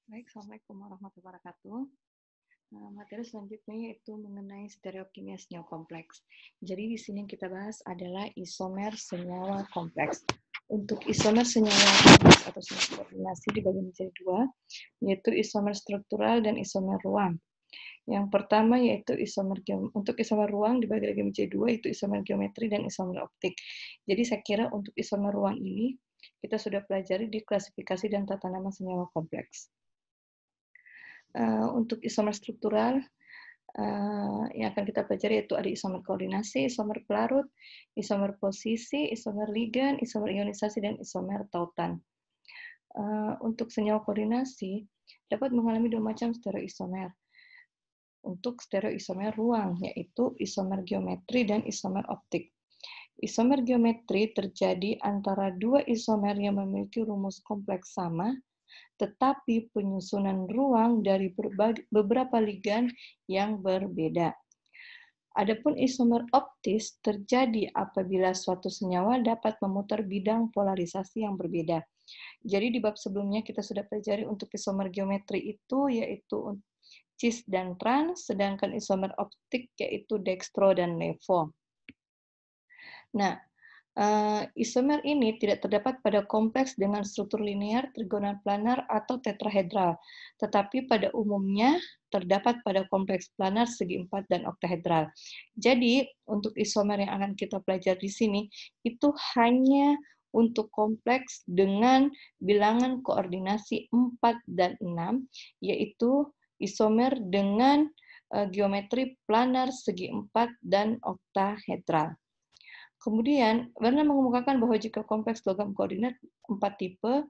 Baik, Assalamualaikum warahmatullahi wabarakatuh. Materi selanjutnya yaitu mengenai stereokimia senyawa kompleks. Jadi di sini yang kita bahas adalah isomer senyawa kompleks. Untuk isomer senyawa kompleks atau senyawa koordinasi dibagi menjadi dua, yaitu isomer struktural dan isomer ruang. Yang pertama yaitu untuk isomer ruang dibagi lagi menjadi dua, yaitu isomer geometri dan isomer optik. Jadi saya kira untuk isomer ruang ini kita sudah pelajari di klasifikasi dan tata nama senyawa kompleks. Untuk isomer struktural yang akan kita pelajari yaitu ada isomer koordinasi, isomer pelarut, isomer posisi, isomer ligan, isomer ionisasi, dan isomer tautan. Untuk senyawa koordinasi dapat mengalami dua macam stereoisomer. Untuk stereoisomer ruang, yaitu isomer geometri dan isomer optik. Isomer geometri terjadi antara dua isomer yang memiliki rumus kompleks sama, tetapi penyusunan ruang dari beberapa ligan yang berbeda. Adapun isomer optis terjadi apabila suatu senyawa dapat memutar bidang polarisasi yang berbeda. Jadi di bab sebelumnya kita sudah pelajari untuk isomer geometri itu yaitu cis dan trans, sedangkan isomer optik yaitu dextro dan levo. Nah, isomer ini tidak terdapat pada kompleks dengan struktur linear, trigonal planar, atau tetrahedral, tetapi pada umumnya terdapat pada kompleks planar, segi empat, dan oktahedral. Jadi, untuk isomer yang akan kita pelajari di sini, itu hanya untuk kompleks dengan bilangan koordinasi 4 dan 6, yaitu isomer dengan geometri planar, segi empat, dan oktahedral. Kemudian, Werner mengemukakan bahwa jika kompleks logam koordinat 4 tipe,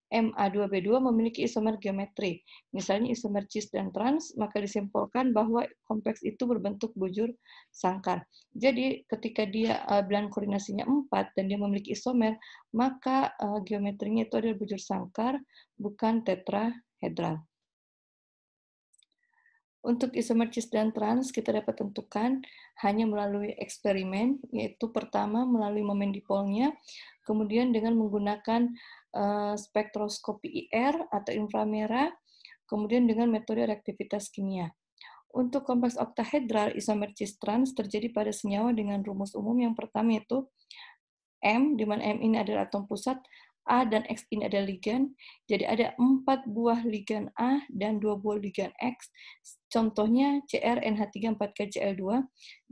Ma2B2 memiliki isomer geometri, misalnya isomer cis dan trans, maka disimpulkan bahwa kompleks itu berbentuk bujur sangkar. Jadi, ketika dia bilangan koordinasinya 4 dan dia memiliki isomer, maka geometrinya itu adalah bujur sangkar, bukan tetrahedral. Untuk isomer cis dan trans, kita dapat tentukan hanya melalui eksperimen, yaitu pertama melalui momen dipolnya, kemudian dengan menggunakan spektroskopi IR atau inframerah, kemudian dengan metode reaktivitas kimia. Untuk kompleks oktahedral, isomer cis trans terjadi pada senyawa dengan rumus umum yang pertama yaitu M, di mana M ini adalah atom pusat, A dan X ini adalah ligan. Jadi ada 4 buah ligan A dan 2 buah ligan X. Contohnya Cr NH3 4KCl2.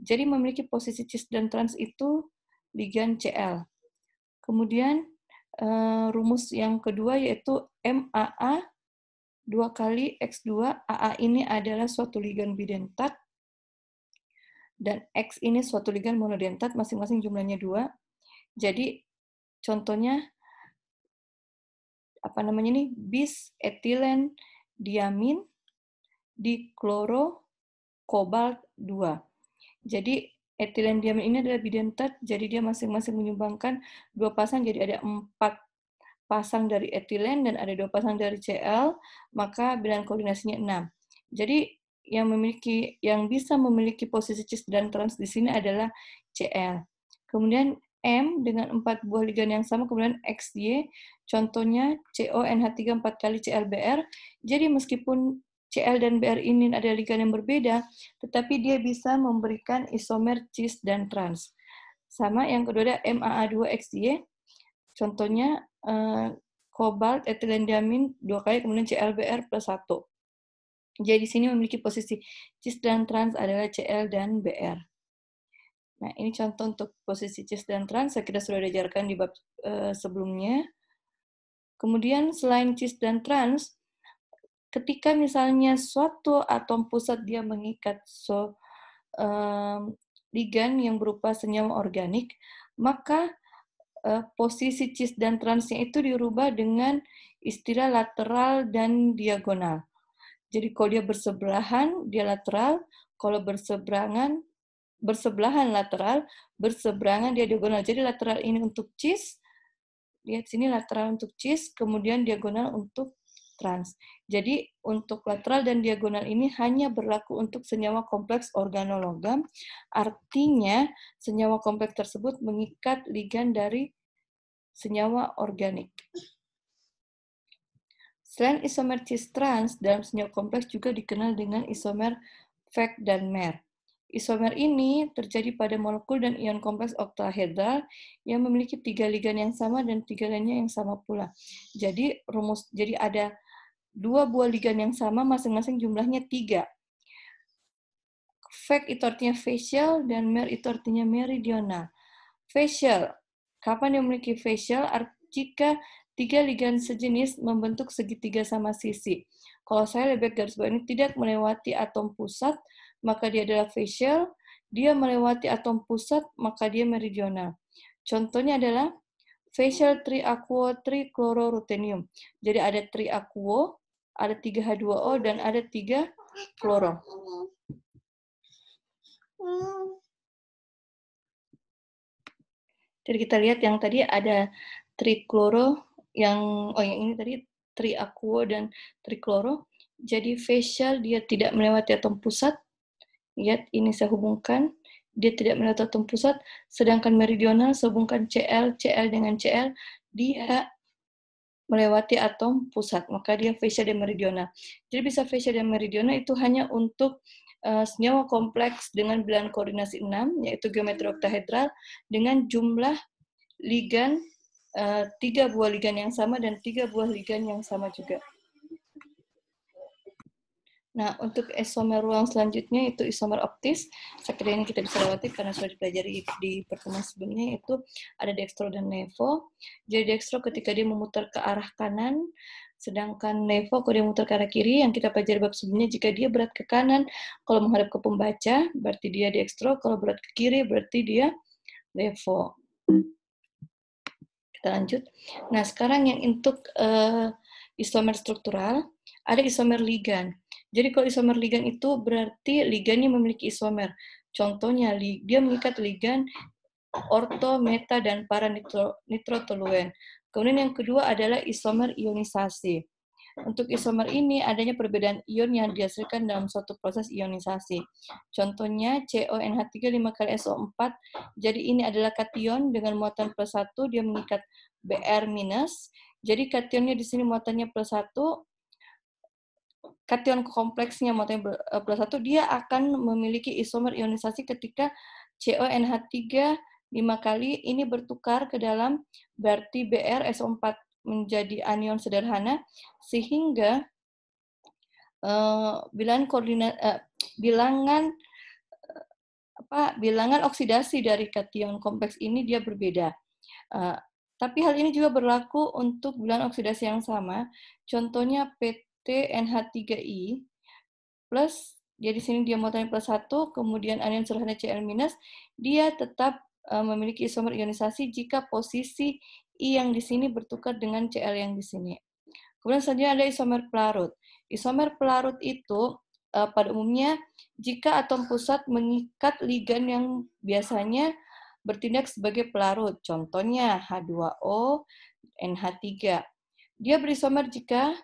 Jadi memiliki posisi cis dan trans itu ligan Cl. Kemudian rumus yang kedua yaitu MAA 2 kali X2. AA ini adalah suatu ligan bidentat dan X ini suatu ligan monodentat, masing-masing jumlahnya 2. Jadi contohnya bis etilen diamin di kloro kobalt 2. Jadi etilen diamin ini adalah bidentat, jadi dia masing-masing menyumbangkan 2 pasang, jadi ada 4 pasang dari etilen dan ada 2 pasang dari Cl, maka bilangan koordinasinya 6. Jadi yang bisa memiliki posisi cis dan trans di sini adalah Cl. Kemudian M dengan 4 buah ligan yang sama, kemudian XY, contohnya CONH3 4 kali ClBr. Jadi meskipun Cl dan Br ini adalah ligan yang berbeda, tetapi dia bisa memberikan isomer cis dan trans. Sama yang kedua ada MAA2XY, contohnya kobalt etilen diamin 2 kali, kemudian ClBr plus 1. Jadi di sini memiliki posisi cis dan trans adalah Cl dan Br. Nah, ini contoh untuk posisi cis dan trans, saya kira sudah diajarkan di bab sebelumnya. Kemudian selain cis dan trans, ketika misalnya suatu atom pusat dia mengikat ligan yang berupa senyawa organik, maka posisi cis dan transnya itu dirubah dengan istilah lateral dan diagonal. Jadi kalau dia bersebelahan, dia lateral, kalau bersebelahan lateral, berseberangan dia diagonal. Jadi lateral ini untuk cis, lihat sini lateral untuk cis, kemudian diagonal untuk trans. Jadi untuk lateral dan diagonal ini hanya berlaku untuk senyawa kompleks organologam, artinya senyawa kompleks tersebut mengikat ligan dari senyawa organik. Selain isomer cis-trans, dalam senyawa kompleks juga dikenal dengan isomer Fec dan Mer. Isomer ini terjadi pada molekul dan ion kompleks oktahedral yang memiliki 3 ligan yang sama dan 3 lainnya yang sama pula. Jadi ada 2 buah ligan yang sama, masing-masing jumlahnya 3. Fec itu artinya facial dan Mer itu artinya meridional. Facial, kapan dia memiliki facial? Jika 3 ligan sejenis membentuk segitiga sama sisi. Kalau saya lebih garis bawah ini tidak melewati atom pusat, maka dia adalah facial. Dia melewati atom pusat, maka dia meridional. Contohnya adalah facial triaquo trichlororutenium. Jadi ada triaquo, ada 3H2O, dan ada 3 fluoro. Jadi kita lihat yang tadi ada trikloro, yang ini tadi triaquo dan trikloro. Jadi facial dia tidak melewati atom pusat. Lihat, ini saya hubungkan. Dia tidak melewati atom pusat. Sedangkan meridional, saya hubungkan Cl dengan Cl, dia melewati atom pusat. Maka dia facial dan meridional. Jadi bisa facial dan meridional itu hanya untuk senyawa kompleks dengan bilangan koordinasi 6, yaitu geometri oktahedral, dengan jumlah ligan, 3 buah ligan yang sama dan 3 buah ligan yang sama juga. Nah, untuk isomer ruang selanjutnya itu isomer optis. Saya kira ini kita bisa lewati karena sudah dipelajari di pertemuan sebelumnya, itu ada dextro dan nevo. Jadi dextro ketika dia memutar ke arah kanan, sedangkan nevo kalau dia memutar ke arah kiri, yang kita pelajari bab sebelumnya, jika dia berat ke kanan, kalau menghadap ke pembaca, berarti dia dextro, kalau berat ke kiri, berarti dia nevo. Kita lanjut. Nah, sekarang yang untuk isomer struktural, ada isomer ligan. Jadi kalau isomer ligan itu berarti ligannya memiliki isomer. Contohnya, dia mengikat ligan orto, meta, dan para nitrotoluen. Kemudian yang kedua adalah isomer ionisasi. Untuk isomer ini adanya perbedaan ion yang dihasilkan dalam suatu proses ionisasi. Contohnya CONH3 5 kali SO4. Jadi ini adalah kation dengan muatan +1, dia mengikat Br-. Jadi kationnya di sini muatannya +1, kation kompleksnya muatannya +1, dia akan memiliki isomer ionisasi ketika CONH3 5 kali ini bertukar ke dalam, berarti Br SO4 menjadi anion sederhana, sehingga bilangan oksidasi dari kation kompleks ini dia berbeda. Tapi hal ini juga berlaku untuk bilangan oksidasi yang sama. Contohnya PTNH3I plus, jadi sini dia muatannya +1, kemudian anion sederhana Cl-, dia tetap memiliki isomer ionisasi jika posisi I yang di sini bertukar dengan Cl yang di sini. Kemudian selanjutnya ada isomer pelarut. Isomer pelarut itu pada umumnya jika atom pusat mengikat ligan yang biasanya bertindak sebagai pelarut. Contohnya H2O, NH3. Dia berisomer jika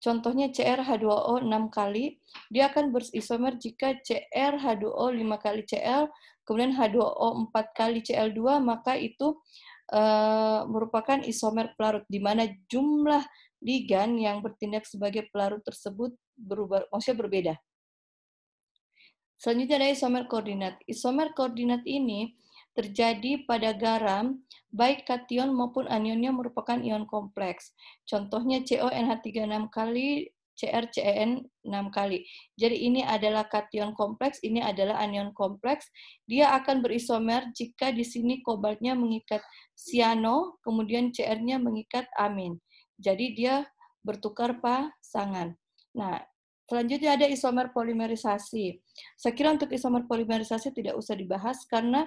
contohnya CrH2O 6 kali, dia akan berisomer jika CrH2O 5 kali Cl, kemudian H2O 4 kali Cl2, maka itu merupakan isomer pelarut, di mana jumlah ligan yang bertindak sebagai pelarut tersebut maksudnya berbeda. Selanjutnya ada isomer koordinat. Isomer koordinat ini terjadi pada garam, baik kation maupun anionnya merupakan ion kompleks. Contohnya CONH3 6 kali, CrCen 6 kali. Jadi ini adalah kation kompleks, ini adalah anion kompleks. Dia akan berisomer jika di sini kobaltnya mengikat siano, kemudian Cr-nya mengikat amin. Jadi dia bertukar pasangan. Nah, selanjutnya ada isomer polimerisasi. Saya kira untuk isomer polimerisasi tidak usah dibahas karena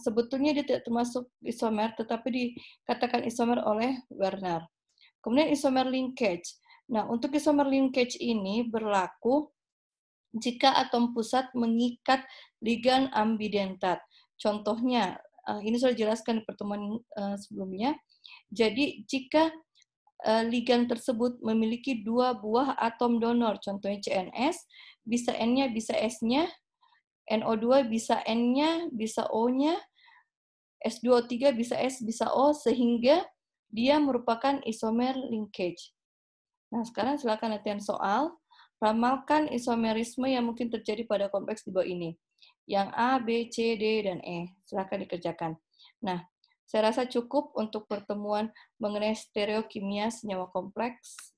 sebetulnya dia tidak termasuk isomer, tetapi dikatakan isomer oleh Werner. Kemudian isomer linkage. Nah, untuk isomer linkage ini berlaku jika atom pusat mengikat ligan ambidentat. Contohnya, ini sudah dijelaskan di pertemuan sebelumnya. Jadi, jika ligan tersebut memiliki 2 buah atom donor, contohnya CNS, bisa N-nya, bisa S-nya, NO2 bisa N-nya, bisa O-nya, S2O3 bisa S, bisa O, sehingga dia merupakan isomer linkage. Nah, sekarang silakan latihan soal. Ramalkan isomerisme yang mungkin terjadi pada kompleks di bawah ini. Yang A, B, C, D, dan E. Silakan dikerjakan. Nah, saya rasa cukup untuk pertemuan mengenai stereokimia senyawa kompleks.